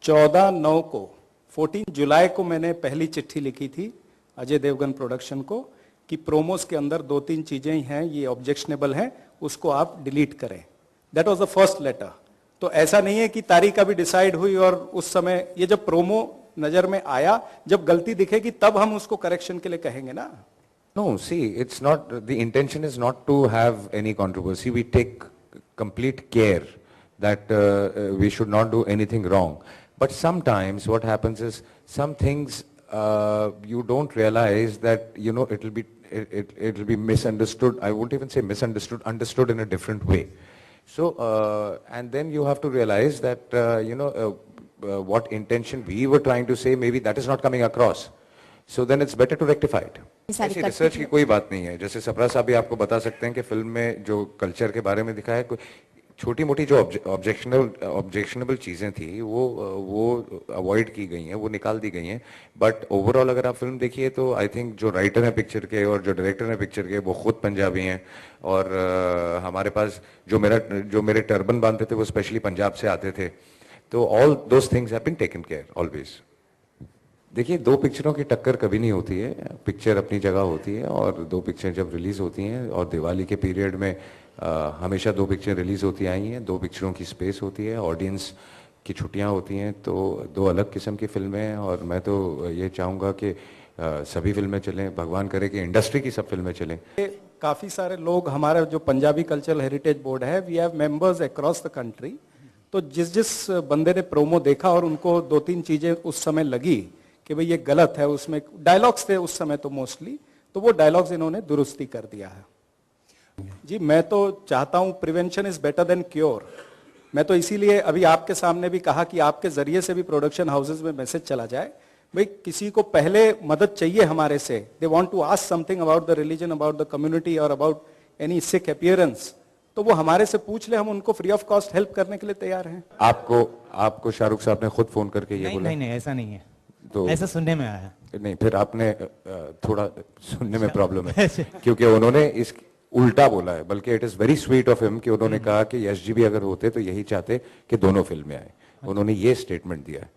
14/9 को 14 जुलाई को मैंने पहली चिट्ठी लिखी थी अजय देवगन प्रोडक्शन को कि प्रोमोस के अंदर 2-3 चीजें हैं, ये ऑब्जेक्शनेबल हैं, उसको आप डिलीट करें। That was the first letter. तो ऐसा नहीं है कि तारीख अभी डिसाइड हुई और उस समय, ये जब प्रोमो नजर में आया, जब गलती दिखेगी तब हम उसको करेक्शन के लिए कहेंगे ना। No, see, it's not, the intention is not to have any controversy. We take complete care that we should not do anything wrong. But sometimes what happens is, some things you don't realize that, you know, it'll be misunderstood. I won't even say misunderstood, understood in a different way. So, and then you have to realize that, you know, what intention we were trying to say, maybe that is not coming across. So then it's better to rectify it. ऐसी research की कोई बात नहीं है। जैसे सप्रा साहब भी आपको बता सकते हैं कि फिल्म में जो कल्चर के बारे में दिखाया है, छोटी मोटी जो ऑब्जेक्शनेबल चीजें थी वो अवॉइड की गई हैं, वो निकाल दी गई हैं। बट ओवरऑल अगर आप फिल्म देखिए तो आई थिंक जो राइटर हैं पिक्चर के और जो डायरेक्टर हैं पिक्चर के, वो खुद पंजाबी हैं। और हमारे पास जो मेरे टर्बन बांधते थे वो स्पेशली पंजाब से आते थे। तो all those things have been taken care always. देखिए, दो पिक्चरों की टक्कर कभी नहीं होती है, पिक्चर अपनी जगह होती है। और दो पिक्चर जब रिलीज होती हैं, और दिवाली के पीरियड में हमेशा दो पिक्चर रिलीज होती आई हैं, दो पिक्चरों की स्पेस होती है, ऑडियंस की छुट्टियां होती हैं, तो दो अलग किस्म की फिल्में हैं। और मैं तो ये चाहूँगा कि सभी फिल्में चलें, भगवान करे कि इंडस्ट्री की सब फिल्में चलें। काफ़ी सारे लोग, हमारा जो पंजाबी कल्चरल हेरिटेज बोर्ड है, we have members across the country. तो जिस बंदे ने प्रोमो देखा और उनको 2-3 चीज़ें उस समय लगी कि भाई ये गलत है, उसमें डायलॉग्स थे उस समय तो मोस्टली, तो वो डायलॉग्स इन्होंने दुरुस्ती कर दिया है। जी, मैं तो चाहता हूं prevention is better than cure. मैं तो इसीलिए अभी आपके सामने भी कहा कि आपके जरिए से भी प्रोडक्शन हाउसेज में मैसेज चला जाए, भाई किसी को पहले मदद चाहिए हमारे से, they want to ask something about the religion, about the community और अबाउट एनी सिक अपीयरेंस, तो वो हमारे से पूछ ले, हम उनको फ्री ऑफ कॉस्ट हेल्प करने के लिए तैयार हैं। आपको शाहरुख साहब ने खुद फोन करके ये बोला? नहीं, ऐसा नहीं है, तो ऐसा सुनने में आया। नहीं, फिर आपने थोड़ा सुनने में प्रॉब्लम है क्योंकि उन्होंने इस उल्टा बोला है। बल्कि it is very sweet of him कि उन्होंने कहा कि यश जी भी अगर होते तो यही चाहते कि दोनों फिल्में आए। उन्होंने ये स्टेटमेंट दिया है।